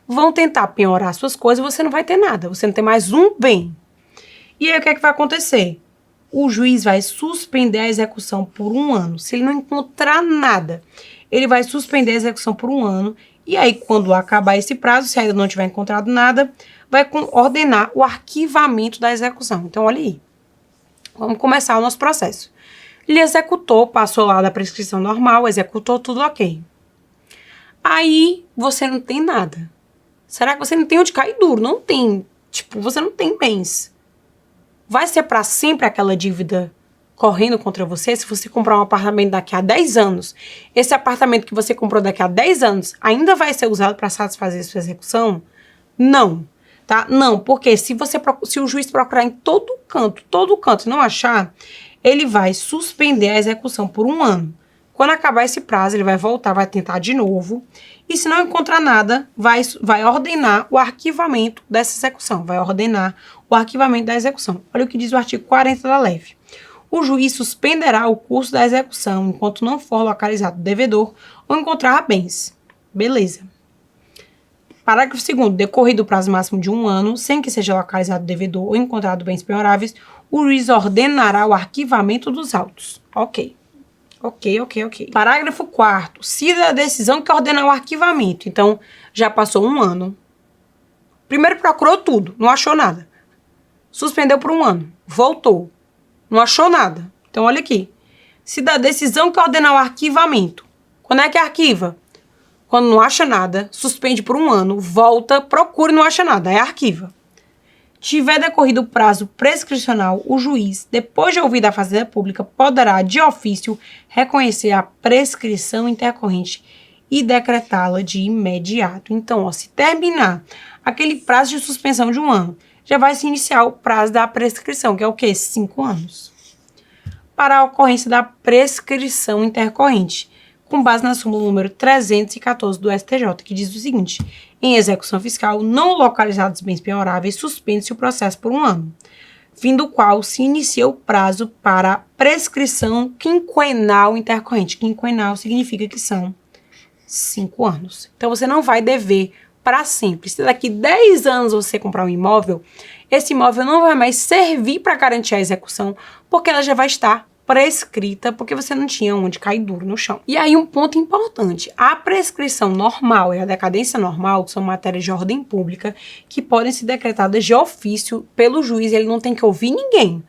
Vão tentar penhorar suas coisas, você não vai ter nada. Você não tem mais um bem. E aí, o que é que vai acontecer? O juiz vai suspender a execução por 1 ano. Se ele não encontrar nada, ele vai suspender a execução por 1 ano. E aí, quando acabar esse prazo, se ainda não tiver encontrado nada, vai ordenar o arquivamento da execução. Então, olha aí. Vamos começar o nosso processo. Ele executou, passou lá da prescrição normal, executou tudo ok. Aí, você não tem nada. Será que você não tem onde cair duro? Não tem. Tipo, você não tem bens. Vai ser para sempre aquela dívida correndo contra você se você comprar um apartamento daqui a 10 anos. Esse apartamento que você comprou daqui a 10 anos ainda vai ser usado para satisfazer sua execução? Não, tá? Não, porque se o juiz procurar em todo canto e não achar, ele vai suspender a execução por 1 ano. Quando acabar esse prazo, ele vai voltar, vai tentar de novo. E se não encontrar nada, vai ordenar o arquivamento dessa execução. Vai ordenar o arquivamento da execução. Olha o que diz o artigo 40 da LEF. O juiz suspenderá o curso da execução enquanto não for localizado o devedor ou encontrar bens. Beleza. Parágrafo 2º. Decorrido o prazo máximo de 1 ano, sem que seja localizado o devedor ou encontrado bens penhoráveis, o juiz ordenará o arquivamento dos autos. Ok. Parágrafo 4º. Se da decisão que ordena o arquivamento. Então, já passou 1 ano. Primeiro procurou tudo, não achou nada. Suspendeu por 1 ano. Voltou. Não achou nada. Então, olha aqui. Se da decisão que ordena o arquivamento. Quando é que arquiva? Quando não acha nada, suspende por 1 ano, volta, procura e não acha nada. Aí arquiva. Tiver decorrido o prazo prescricional, o juiz, depois de ouvida a Fazenda Pública, poderá, de ofício, reconhecer a prescrição intercorrente e decretá-la de imediato. Então, ó, se terminar aquele prazo de suspensão de 1 ano, já vai se iniciar o prazo da prescrição, que é o quê? 5 anos. Para a ocorrência da prescrição intercorrente, com base na súmula número 314 do STJ, que diz o seguinte: em execução fiscal, não localizados bens penhoráveis, suspende-se o processo por 1 ano, fim do qual se inicia o prazo para a prescrição quinquenal intercorrente. Quinquenal significa que são 5 anos. Então, você não vai dever para sempre. Se daqui 10 anos você comprar um imóvel, esse imóvel não vai mais servir para garantir a execução, porque ela já vai estar prescrita, porque você não tinha onde cair duro no chão. E aí um ponto importante, a prescrição normal e a decadência normal são matérias de ordem pública que podem ser decretadas de ofício pelo juiz, ele não tem que ouvir ninguém.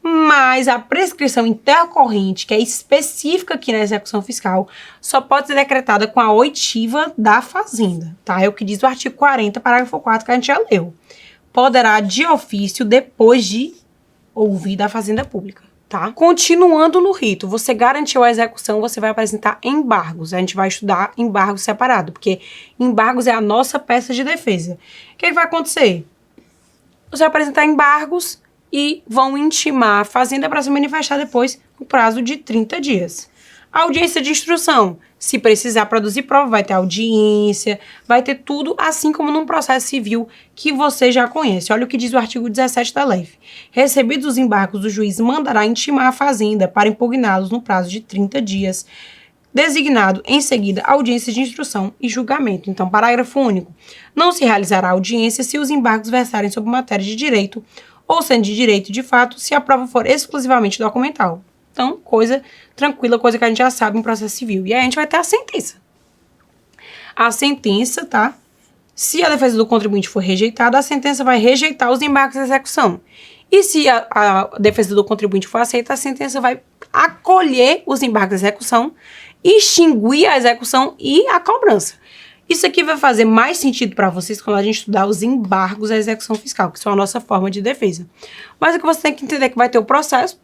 Mas a prescrição intercorrente, que é específica aqui na execução fiscal, só pode ser decretada com a oitiva da Fazenda, tá? É o que diz o artigo 40, parágrafo 4, que a gente já leu. Poderá de ofício depois de ouvir da Fazenda Pública. Tá? Continuando no rito, você garantiu a execução, você vai apresentar embargos. A gente vai estudar embargos separado, porque embargos é a nossa peça de defesa. O que vai acontecer? Você vai apresentar embargos e vão intimar a Fazenda para se manifestar depois no prazo de 30 dias. A audiência de instrução, se precisar produzir prova, vai ter audiência, vai ter tudo, assim como num processo civil que você já conhece. Olha o que diz o artigo 17 da LEF. Recebidos os embargos, o juiz mandará intimar a Fazenda para impugná-los no prazo de 30 dias, designado em seguida audiência de instrução e julgamento. Então, parágrafo único. Não se realizará audiência se os embargos versarem sobre matéria de direito ou sendo de direito de fato, se a prova for exclusivamente documental. Então, coisa tranquila, coisa que a gente já sabe em processo civil. E aí a gente vai ter a sentença. A sentença, tá? Se a defesa do contribuinte for rejeitada, a sentença vai rejeitar os embargos de execução. E se a defesa do contribuinte for aceita, a sentença vai acolher os embargos de execução, extinguir a execução e a cobrança. Isso aqui vai fazer mais sentido para vocês quando a gente estudar os embargos à execução fiscal, que são a nossa forma de defesa. Mas o que você tem que entender é que vai ter o processo,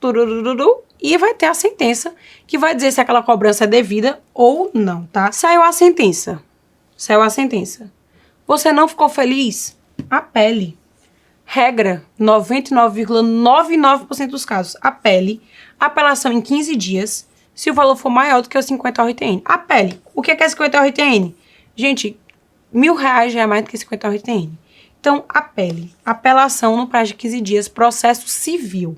e vai ter a sentença, que vai dizer se aquela cobrança é devida ou não, tá? Saiu a sentença. Saiu a sentença. Você não ficou feliz? Apele. Regra, 99,99% dos casos. Apele. Apelação em 15 dias, se o valor for maior do que os 50 RTN. Apele. O que é 50 RTN? Gente, R$1.000 já é mais do que 50 RTN. Então, apele. Apelação no prazo de 15 dias, processo civil.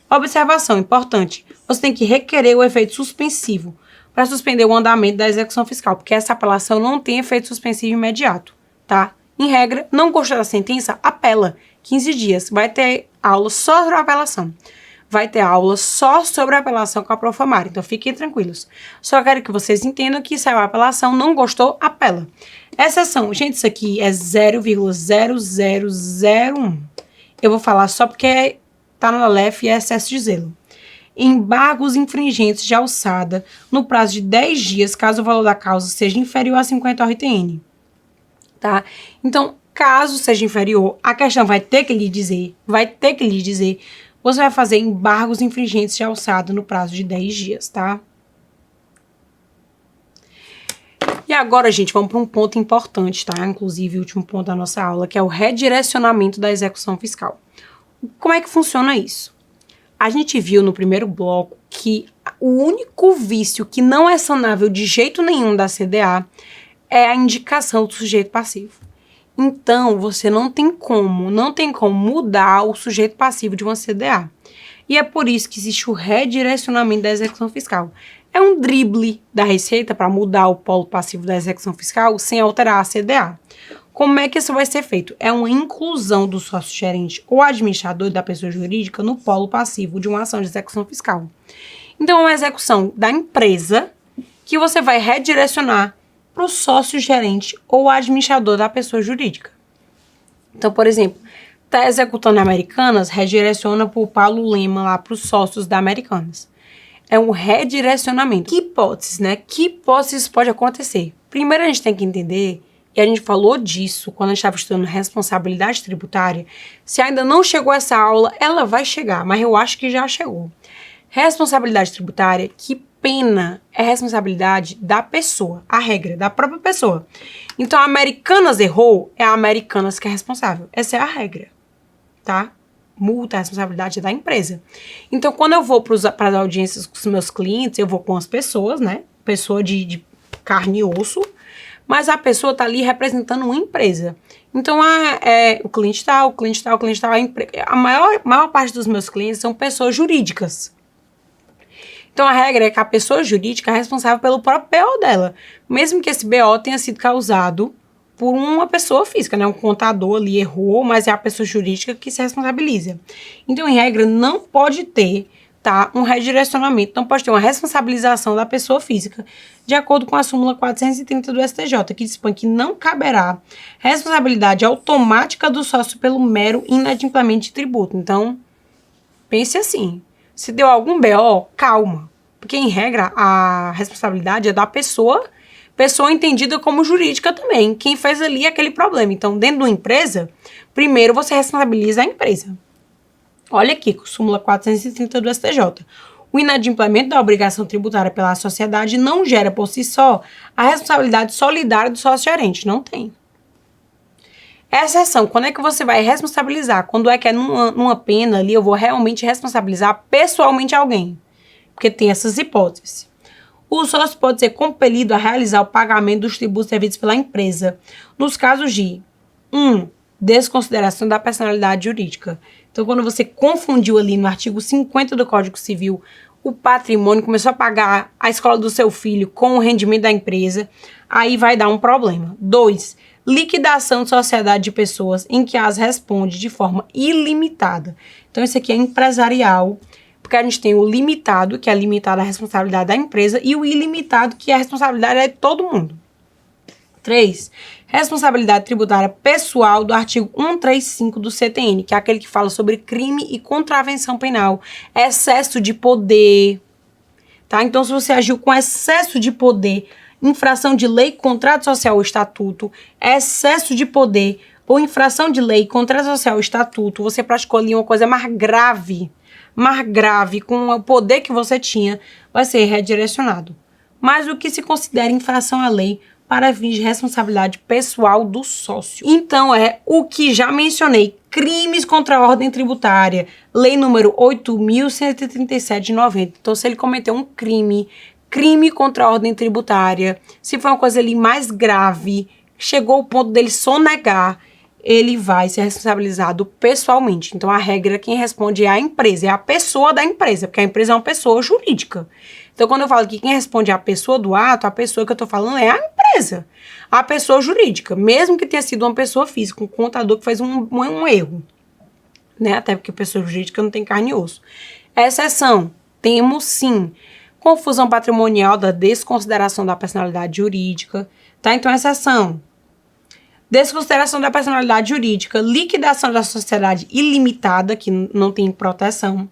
Observação, importante. Você tem que requerer o efeito suspensivo para suspender o andamento da execução fiscal, porque essa apelação não tem efeito suspensivo imediato, tá? Em regra, não gostou da sentença? Apela. 15 dias. Vai ter aula só sobre a apelação. Vai ter aula só sobre a apelação com a Profamar. Então, fiquem tranquilos. Só quero que vocês entendam que saiu a apelação, não gostou, apela. Exceção. Gente, isso aqui é 0,0001. Eu vou falar só porque tá na LEF e é excesso de zelo. Embargos infringentes de alçada no prazo de 10 dias, caso o valor da causa seja inferior a 50 RTN. Tá? Então, caso seja inferior, a questão vai ter que lhe dizer, você vai fazer embargos infringentes de alçada no prazo de 10 dias, tá? E agora, gente, vamos para um ponto importante, tá? Inclusive, o último ponto da nossa aula, que é o redirecionamento da execução fiscal. Como é que funciona isso? A gente viu no primeiro bloco que o único vício que não é sanável de jeito nenhum da CDA é a indicação do sujeito passivo. Então, você não tem como mudar o sujeito passivo de uma CDA. E é por isso que existe o redirecionamento da execução fiscal. É um drible da Receita para mudar o polo passivo da execução fiscal sem alterar a CDA. Como é que isso vai ser feito? É uma inclusão do sócio-gerente ou administrador da pessoa jurídica no polo passivo de uma ação de execução fiscal. Então, é uma execução da empresa que você vai redirecionar para o sócio-gerente ou administrador da pessoa jurídica. Então, por exemplo, está executando Americanas, redireciona para o Paulo Lema lá para os sócios da Americanas. É um redirecionamento. Que hipóteses, né? Que hipóteses pode acontecer? Primeiro a gente tem que entender, e a gente falou disso quando a gente estava estudando responsabilidade tributária. Se ainda não chegou essa aula, ela vai chegar, mas eu acho que já chegou. Responsabilidade tributária, que pena é responsabilidade da pessoa, a regra da própria pessoa. Então, a Americanas errou, é a Americanas que é responsável. Essa é a regra, tá? Multa, a responsabilidade é da empresa. Então, quando eu vou para as audiências com os meus clientes, eu vou com as pessoas, né? Pessoa de carne e osso, mas a pessoa tá ali representando uma empresa. Então, o cliente tal, a maior parte dos meus clientes são pessoas jurídicas. Então, a regra é que a pessoa jurídica é responsável pelo próprio BO dela, mesmo que esse BO tenha sido causado por uma pessoa física, né? Um contador ali errou, mas é a pessoa jurídica que se responsabiliza. Então, em regra, não pode ter, tá, um redirecionamento, não pode ter uma responsabilização da pessoa física, de acordo com a súmula 430 do STJ, que dispõe que não caberá responsabilidade automática do sócio pelo mero inadimplemento de tributo. Então, pense assim, se deu algum BO, calma, porque em regra a responsabilidade é da pessoa entendida como jurídica também, quem fez ali aquele problema. Então, dentro de uma empresa, primeiro você responsabiliza a empresa. Olha aqui, súmula 430 do STJ. O inadimplemento da obrigação tributária pela sociedade não gera por si só a responsabilidade solidária do sócio-gerente. Não tem. Exceção, quando é que você vai responsabilizar? Quando é que é numa pena ali, eu vou realmente responsabilizar pessoalmente alguém. Porque tem essas hipóteses. O sócio pode ser compelido a realizar o pagamento dos tributos devidos pela empresa, nos casos de 1. Desconsideração da personalidade jurídica. Então, quando você confundiu ali no artigo 50 do Código Civil o patrimônio, começou a pagar a escola do seu filho com o rendimento da empresa, aí vai dar um problema. 2. Liquidação de sociedade de pessoas em que as responde de forma ilimitada. Então, isso aqui é empresarial, porque a gente tem o limitado, que é limitado à responsabilidade da empresa, e o ilimitado, que é a responsabilidade de todo mundo. 3. Responsabilidade tributária pessoal do artigo 135 do CTN, que é aquele que fala sobre crime e contravenção penal, excesso de poder, tá? Então, se você agiu com excesso de poder, infração de lei, contrato social ou estatuto, excesso de poder ou infração de lei, contrato social ou estatuto, você praticou ali uma coisa mais grave, com o poder que você tinha, vai ser redirecionado. Mas o que se considera infração à lei para fins de responsabilidade pessoal do sócio. Então, é o que já mencionei, crimes contra a ordem tributária, lei número 8.137 de 90. Então, se ele cometeu um crime contra a ordem tributária, se for uma coisa ali mais grave, chegou ao ponto dele sonegar, ele vai ser responsabilizado pessoalmente. Então, a regra, quem responde é a empresa, é a pessoa da empresa, porque a empresa é uma pessoa jurídica. Então, quando eu falo que quem responde é a pessoa do ato, a pessoa que eu tô falando é a empresa, a pessoa jurídica, mesmo que tenha sido uma pessoa física, um contador que fez um erro, né? Até porque pessoa jurídica não tem carne e osso. Exceção, temos sim, confusão patrimonial da desconsideração da personalidade jurídica, tá? Então, exceção, desconsideração da personalidade jurídica, liquidação da sociedade ilimitada, que não tem proteção,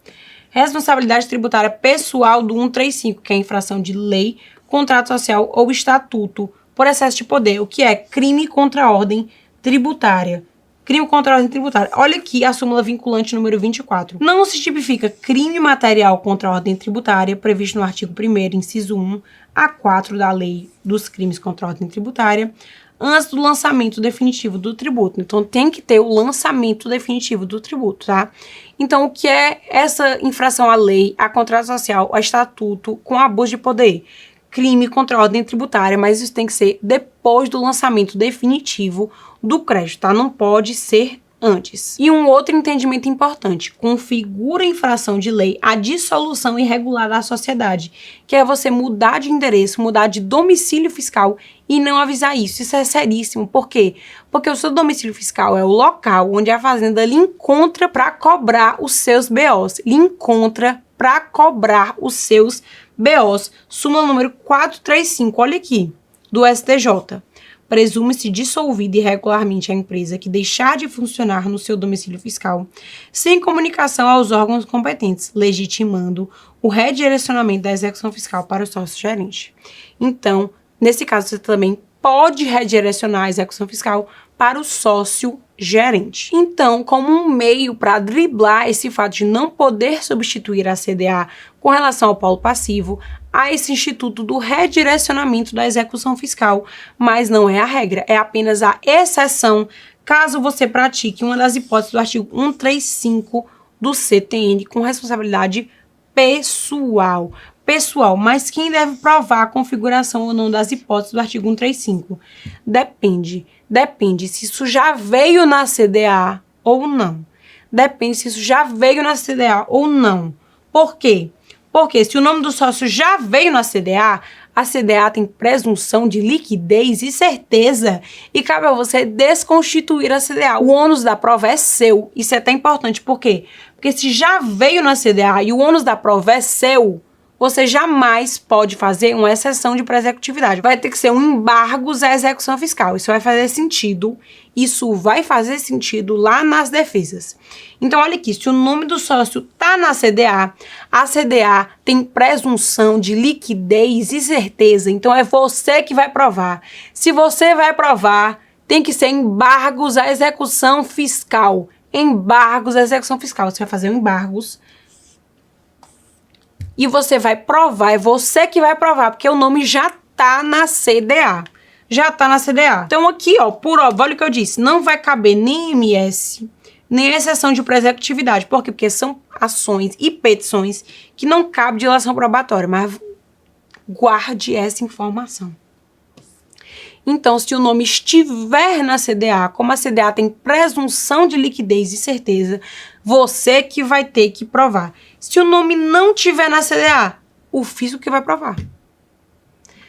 responsabilidade tributária pessoal do 135, que é infração de lei, contrato social ou estatuto por excesso de poder, o que é crime contra a ordem tributária. Crime contra a ordem tributária. Olha aqui a súmula vinculante número 24. Não se tipifica crime material contra a ordem tributária, previsto no artigo 1º, inciso 1 a 4 da Lei dos Crimes contra a Ordem Tributária, antes do lançamento definitivo do tributo. Então, tem que ter o lançamento definitivo do tributo, tá? Então, o que é essa infração à lei, a contrato social, a estatuto, com abuso de poder? Crime contra a ordem tributária, mas isso tem que ser depois do lançamento definitivo do crédito, tá? Não pode ser antes. E um outro entendimento importante, configura infração de lei a dissolução irregular da sociedade, que é você mudar de endereço, mudar de domicílio fiscal e não avisar isso. Isso é seríssimo. Por quê? Porque o seu domicílio fiscal é o local onde a fazenda lhe encontra para cobrar os seus BOs. Lhe encontra para cobrar os seus BOs. Súmula número 435, olha aqui, do STJ. Presume-se dissolvida irregularmente a empresa que deixar de funcionar no seu domicílio fiscal, sem comunicação aos órgãos competentes, legitimando o redirecionamento da execução fiscal para o sócio-gerente. Então, nesse caso, você também pode redirecionar a execução fiscal para o sócio-gerente. Então, como um meio para driblar esse fato de não poder substituir a CDA com relação ao polo passivo, há esse instituto do redirecionamento da execução fiscal, mas não é a regra, é apenas a exceção, caso você pratique uma das hipóteses do artigo 135 do CTN com responsabilidade pessoal. Mas quem deve provar a configuração ou não das hipóteses do artigo 135? Depende se isso já veio na CDA ou não. Por quê? Porque se o nome do sócio já veio na CDA, A CDA tem presunção de liquidez e certeza e cabe a você desconstituir a CDA. O ônus da prova é seu. Isso é até importante. Por quê? Porque se já veio na CDA e o ônus da prova é seu, você jamais pode fazer uma exceção de pré-executividade. Vai ter que ser um embargo à execução fiscal. Isso vai fazer sentido. Isso vai fazer sentido lá nas defesas. Então, olha aqui. Se o nome do sócio está na CDA, a CDA tem presunção de liquidez e certeza. Então, é você que vai provar. Se você vai provar, tem que ser embargos à execução fiscal. Embargos à execução fiscal. Você vai fazer embargos e você vai provar, é você que vai provar, porque o nome já tá na CDA. Já tá na CDA. Então aqui, ó, por óbvio, olha o que eu disse, não vai caber nem MS, nem exceção de pré-executividade. Por quê? Porque são ações e petições que não cabem dilação probatória, mas guarde essa informação. Então, se o nome estiver na CDA, como a CDA tem presunção de liquidez e certeza, você que vai ter que provar. Se o nome não tiver na CDA, o fisco que vai provar.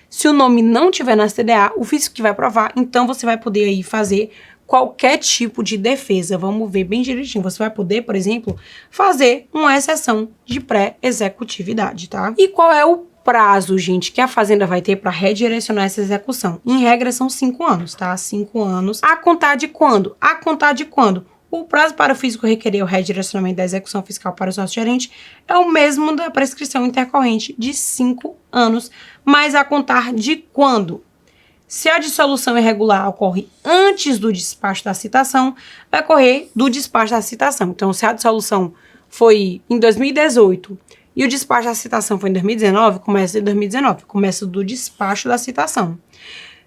Se o nome não tiver na CDA, o fisco que vai provar, então você vai poder aí fazer qualquer tipo de defesa. Vamos ver bem direitinho. Você vai poder, por exemplo, fazer uma exceção de pré-executividade, tá? E qual é o prazo, gente, que a Fazenda vai ter para redirecionar essa execução? Em regra, são 5 anos, tá? 5 anos. A contar de quando? A contar de quando? O prazo para o fisco requerer o redirecionamento da execução fiscal para o sócio-gerente é o mesmo da prescrição intercorrente de 5 anos, mas a contar de quando? Se a dissolução irregular ocorre antes do despacho da citação, vai ocorrer do despacho da citação. Então, se a dissolução foi em 2018 e o despacho da citação foi em 2019, começa em 2019, começa do despacho da citação.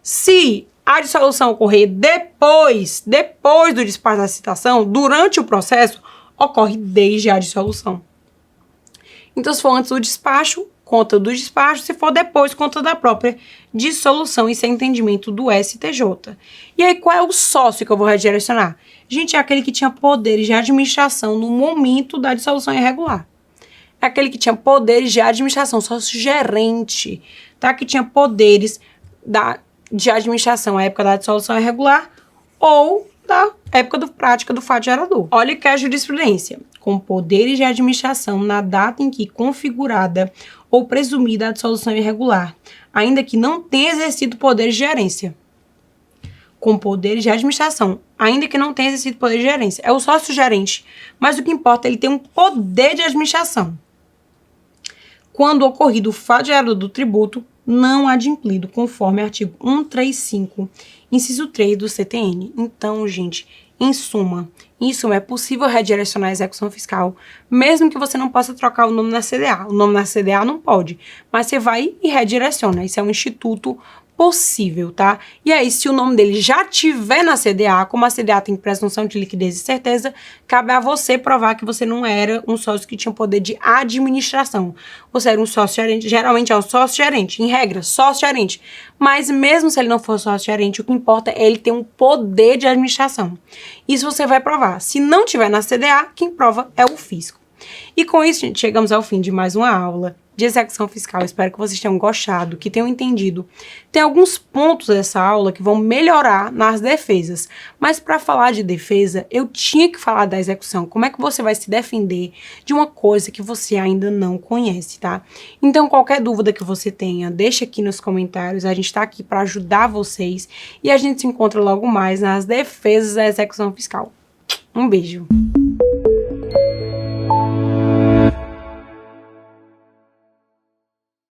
Se a dissolução ocorrer depois do despacho da citação, durante o processo, ocorre desde a dissolução. Então, se for antes do despacho, conta do despacho, se for depois, conta da própria dissolução. Isso é entendimento do STJ. E aí, qual é o sócio que eu vou redirecionar? Gente, é aquele que tinha poderes de administração no momento da dissolução irregular. É aquele que tinha poderes de administração, sócio-gerente, tá? Que tinha poderes de administração à época da dissolução irregular ou da época da prática do fato gerador. Olha que é a jurisprudência. Com poderes de administração na data em que configurada ou presumida a dissolução irregular, ainda que não tenha exercido poderes de gerência. Com poderes de administração, ainda que não tenha exercido poder de gerência. É o sócio-gerente, mas o que importa é ele ter um poder de administração. Quando ocorrido o fato gerador do tributo, não adimplido, conforme artigo 135, inciso 3 do CTN. Então, gente, em suma, é possível redirecionar a execução fiscal, mesmo que você não possa trocar o nome na CDA. O nome na CDA não pode, mas você vai e redireciona. Isso é um instituto possível, tá? E aí, se o nome dele já tiver na CDA, como a CDA tem presunção de liquidez e certeza, cabe a você provar que você não era um sócio que tinha poder de administração. Você era um sócio-gerente, geralmente é um sócio-gerente, em regra, sócio-gerente. Mas mesmo se ele não for sócio-gerente, o que importa é ele ter um poder de administração. Isso você vai provar. Se não tiver na CDA, quem prova é o fisco. E com isso, gente, chegamos ao fim de mais uma aula de execução fiscal. Espero que vocês tenham gostado, que tenham entendido. Tem alguns pontos dessa aula que vão melhorar nas defesas. Mas para falar de defesa, eu tinha que falar da execução. Como é que você vai se defender de uma coisa que você ainda não conhece, tá? Então, qualquer dúvida que você tenha, deixa aqui nos comentários. A gente está aqui para ajudar vocês. E a gente se encontra logo mais nas defesas da execução fiscal. Um beijo!